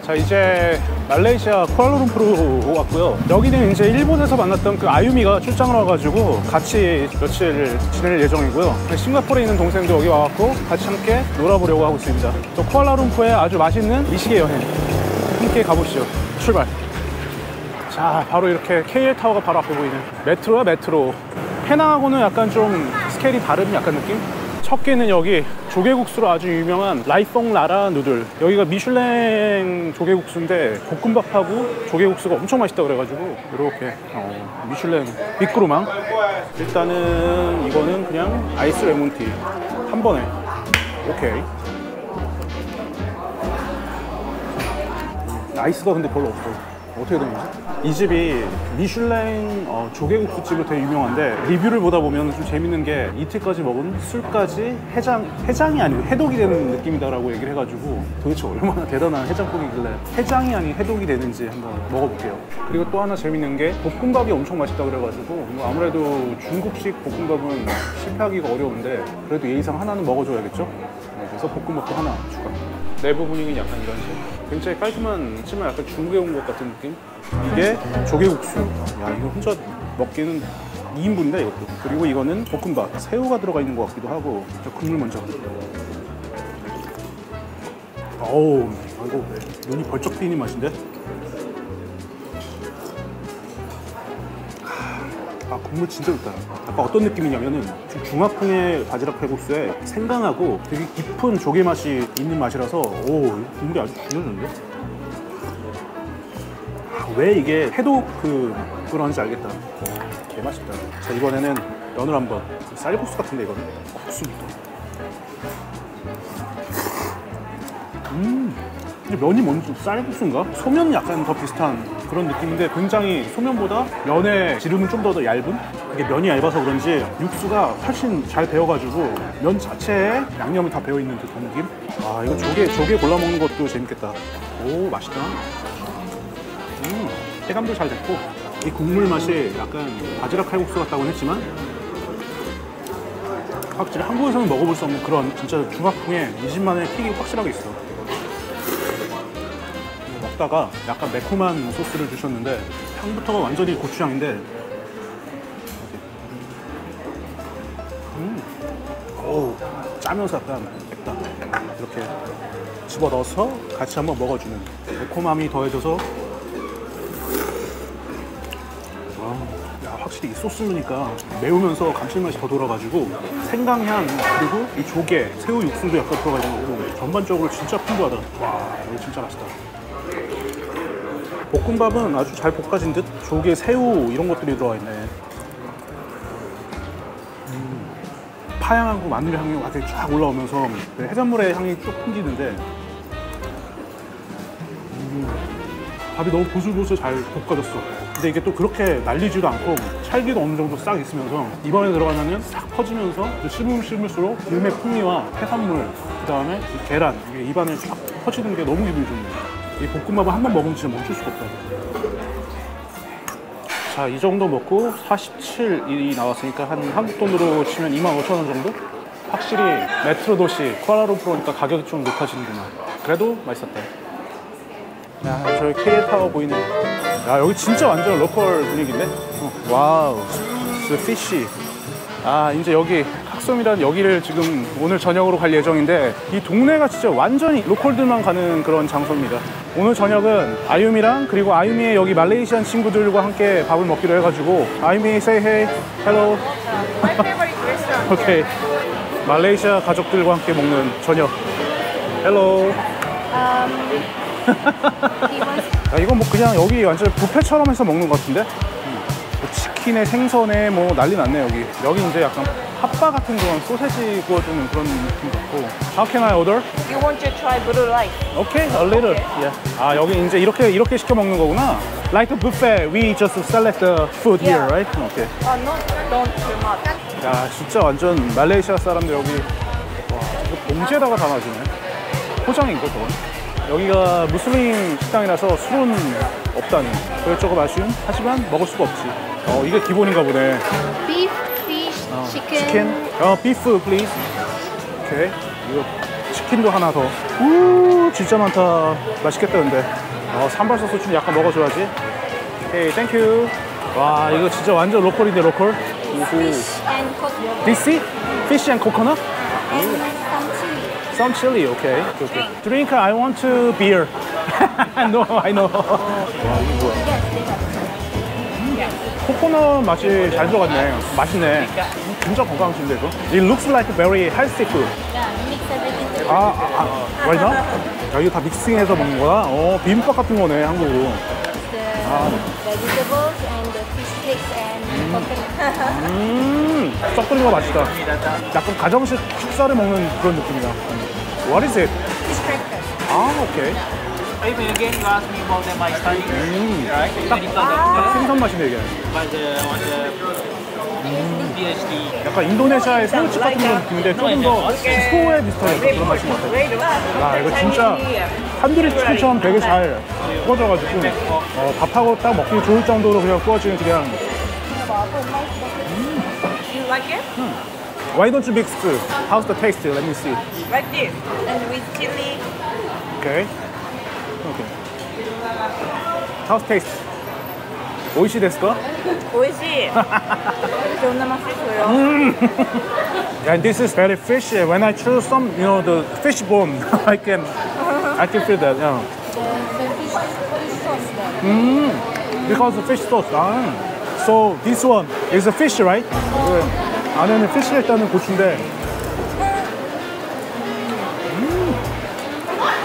자, 이제 말레이시아 쿠알라룸푸르 왔고요. 여기는 이제 일본에서 만났던 그 아유미가 출장을 와가지고 같이 며칠 지낼 예정이고요. 싱가포르에 있는 동생도 여기 와갖고 같이 함께 놀아보려고 하고 있습니다. 또 쿠알라룸푸르에 아주 맛있는 미식의 여행 함께 가보시죠. 출발. 자, 바로 이렇게 KL타워가 바로 앞에 보이는 메트로야 메트로. 페낭하고는 약간 좀 스케일이 다른 약간 느낌? 첫 끼는 여기 조개국수로 아주 유명한 라이펑 라라 누들. 여기가 미슐랭 조개국수인데 볶음밥하고 조개국수가 엄청 맛있다 그래가지고 이렇게 미슐랭 빅그루망. 일단은 이거는 그냥 아이스 레몬티 한 번에. 오케이. 아이스가 근데 별로 없어. 어떻게 된 거지? 이 집이 미슐랭 조개국수 집으로 되게 유명한데 리뷰를 보다 보면 좀 재밌는 게 이틀까지 먹은 술까지 해장이 아니고 해독이 되는 느낌이다라고 얘기를 해가지고 도대체 얼마나 대단한 해장국이길래 해장이 아닌 해독이 되는지 한번 먹어볼게요. 그리고 또 하나 재밌는 게 볶음밥이 엄청 맛있다 그래가지고 뭐 아무래도 중국식 볶음밥은 실패하기가 어려운데 그래도 예의상 하나는 먹어줘야겠죠? 네, 그래서 볶음밥도 하나 추가. 내부 분위기는 약간 이런 식. 굉장히 깔끔한 하지만 약간 중국에 온 것 같은 느낌? 이게 조개국수. 야, 이거 혼자 먹기는 2인분이다 이것도. 그리고 이거는 볶음밥. 새우가 들어가 있는 것 같기도 하고. 자, 국물 먼저. 어우, 이거 눈이 벌쩍 트이는 맛인데? 아, 국물 진짜 좋다. 아까 어떤 느낌이냐면은 중화풍의 바지락 칼국수에 생강하고 되게 깊은 조개 맛이 있는 맛이라서 오, 국물이 아주 중요한데? 왜 이게 해독 그런지 알겠다. 개 맛있다. 자, 이번에는 면을 한번. 쌀국수 같은데 이거는 국수부터. 근데 면이 뭔지 쌀국수인가? 소면이 약간 더 비슷한 그런 느낌인데 굉장히 소면보다 면의 지름은 좀 더 얇은? 이게 면이 얇아서 그런지 육수가 훨씬 잘 배어가지고 면 자체에 양념이 다 배어있는 듯한 느낌? 아, 이거 조개 골라 먹는 것도 재밌겠다. 오, 맛있다. 해감도 잘 됐고 이 국물 맛이 약간 바지락 칼국수 같다고는 했지만 확실히 한국에서는 먹어볼 수 없는 그런 진짜 중화풍의 이 집만의 킥이 확실하게 있어. 먹다가 약간 매콤한 소스를 주셨는데 향부터가 완전히 고추향인데 오, 짜면서 약간 맵다. 이렇게 집어넣어서 같이 한번 먹어주는 매콤함이 더해져서 야, 확실히 이 소스 넣으니까 매우면서 감칠맛이 더 돌아가지고 생강향 그리고 이 조개, 새우 육수도 약간 들어가지고 전반적으로 진짜 풍부하다. 와, 이거 진짜 맛있다. 볶음밥은 아주 잘 볶아진 듯 조개, 새우 이런 것들이 들어가 있네. 파향하고 마늘 향이 아주 쫙 올라오면서 해산물의 향이 쭉 풍기는데 밥이 너무 보슬보슬 잘 볶아졌어. 근데 이게 또 그렇게 날리지도 않고 찰기도 어느 정도 싹 있으면서 입안에 들어가면 싹 퍼지면서 씹으면 기름의 풍미와 해산물 그 다음에 계란 이게 입안에 쫙 퍼지는 게 너무 기분이 좋네. 이 볶음밥은 한 번 먹으면 진짜 멈출 수가 없다. 자, 이 정도 먹고 47이 나왔으니까 한 한국 돈으로 치면 25,000원 정도? 확실히 메트로 도시 쿠알라룸푸르니까 가격이 좀 높아지는구나. 그래도 맛있었다. 야, 저기 KL타워 보이네. 야, 여기 진짜 완전 로컬 분위기인데? 와우, 피쉬. 아, 이제 여기 학솜이라는 여기를 지금 오늘 저녁으로 갈 예정인데 이 동네가 진짜 완전히 로컬들만 가는 그런 장소입니다. 오늘 저녁은 아유미랑 그리고 아유미의 여기 말레이시안 친구들과 함께 밥을 먹기로 해가지고 아유미 say hey, hello. My favorite restaurant. 오케이. 말레이시아 가족들과 함께 먹는 저녁. hello. 야, 이건 뭐 그냥 여기 완전 뷔페처럼 해서 먹는 것 같은데? 뭐 치킨에 생선에 뭐 난리 났네 여기. 여기 이제 약간 핫바 같은 그런 소세지 구워주는 그런 느낌 같고. How can I order? You want to try blue rice? Okay, a little. Okay. Yeah. 아, 여기 이제 이렇게 시켜 먹는 거구나. Like a buffet, we just select the food here, Yeah. right? Okay. Don't too much. 야, 진짜 완전 말레이시아 사람들 여기. 와, 이거 봉지에다가 담아주네. 포장인가 저건? 여기가 무슬림 식당이라서 술은 없다는. 그것저것 아쉬운? 하지만 먹을 수가 없지. 이게 기본인가 보네. Beef, fish, chicken. 치킨? beef please. 오케이. 이거 치킨도 하나 더. 우, 진짜 많다. 맛있겠다, 근데. 삼발사 소스 약간 먹어줘야지. 오케이, 땡큐. 와, 이거 진짜 완전 로컬인데, 로컬. Fish and coconut DC? Fish and coconut? and some chili. Some chili, okay. Okay. Drink, I want to beer. No, I know. 와, 이게 뭐야? Yes, they have. 코코넛 맛이 잘 들어갔네. 맛있네. 진짜 건강식인데, 이거? It looks like very healthy food. Yeah, mix everything together. right now? 야, 이거 다 믹싱해서 먹는 거야? 비빔밥 같은 거네, 한국으로. The vegetables and the fish cakes and coconut. 섞은 거 맛있다. 약간 가정식 식사를 먹는 그런 느낌이다. What is it? Fish crackers. 오케이. Even again, you ask me about my study, right? Medical 생선 맛이네, 이게. but on the PhD. 약간 인도네시아의 새우칩 같은 그런 느낌인데 조금 더 소에 비슷한 그런 맛인 것 같아. 이거 진짜 탄두리 치킨처럼 되게 잘 구워져가지고 밥하고 딱 먹기 좋을 정도로 그냥 구워지는 그냥. You like it? Why don't you mix two? How's the taste? Let me see. Like this. And with chili. Okay. Okay. How's taste? 美味しいですか? 美味しい. 존나 맛있어요. And this is very fishy. When I chew some, the fish bone, I can feel that. Yeah. The fish sauce there. Because of fish sauce. So this one is a fish, right? 안에는 피쉬가 있다는 고추인데.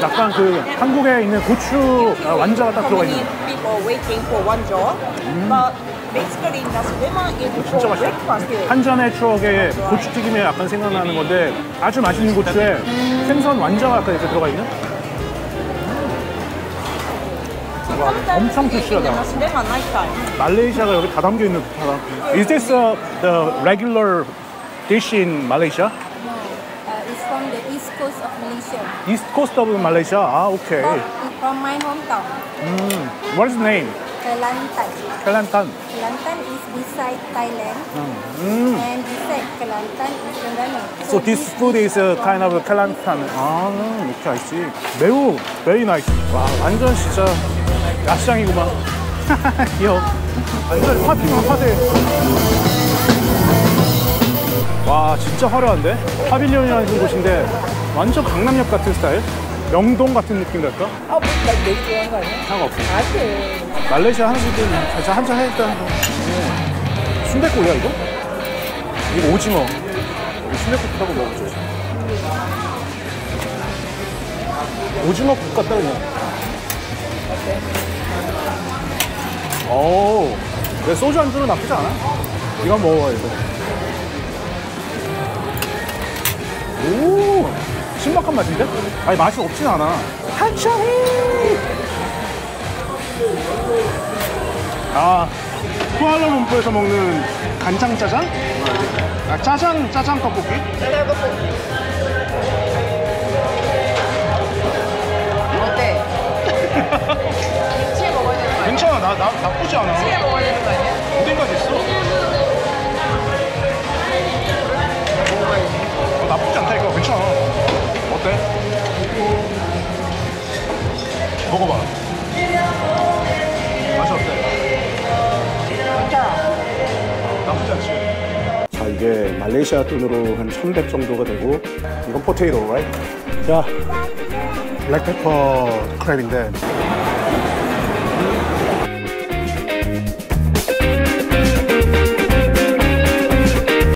약간 그 한국에 있는 고추 완자가 딱 들어가 있는. People waiting for one job, but basically the cinema is 진짜 for 맛있어. breakfast. 한 잔의 추억에 고추튀김이 약간 생각나는 건데 아주 맛있는 고추에 생선 완자가 약간 이렇게 들어가 있는. 와, 엄청 푸시하다. The cinema night time. 말레이시아가 여기 다 담겨 있는 듯하다. Is this the regular dish in Malaysia? No, it's from the east coast of Malaysia. East coast of Malaysia. Okay. From my hometown, What is the name? Kelantan. Kelantan. Kelantan is beside Thailand, and beside Kelantan is Terengganu. So this food is kind of Kelantan. Okay, I see. 매우 very nice. 와, 완전 진짜 야시장이구만. 귀여워. 완전 파티만 파티. 와, 진짜 화려한데? 파빌리온이라는 곳인데 완전 강남역 같은 스타일? 명동 같은 느낌이랄까? 상관없어. 말레이시아 하나씩 진짜 한잔 해야겠다. 순댓국이야 이거? 이거 오징어. 순댓국 하고 먹어보자. 오징어국 같다 그냥. 오, 내 소주 안주는 나쁘지 않아. 이거 한번 먹어봐야 돼. 오, 신박한 맛인데? 아니 맛이 없진 않아. 한샤히. 쿠알라룸푸르에서 먹는 간장 짜장? 짜장 떡볶이? 어때? 치에 먹어야 되는 거 아니야? 괜찮아, 나쁘지 않아. 치에 먹어야 되는 거 아니야? 어딘가지 있어. 나쁘지 않다 이거. 괜찮아. 어때? 먹어봐. 맛이 어때? 나쁘지 않지. 자, 이게 말레이시아 돈으로 한 1,100 정도가 되고, 이건 포테이토, right? 자, 블랙페퍼 크랩인데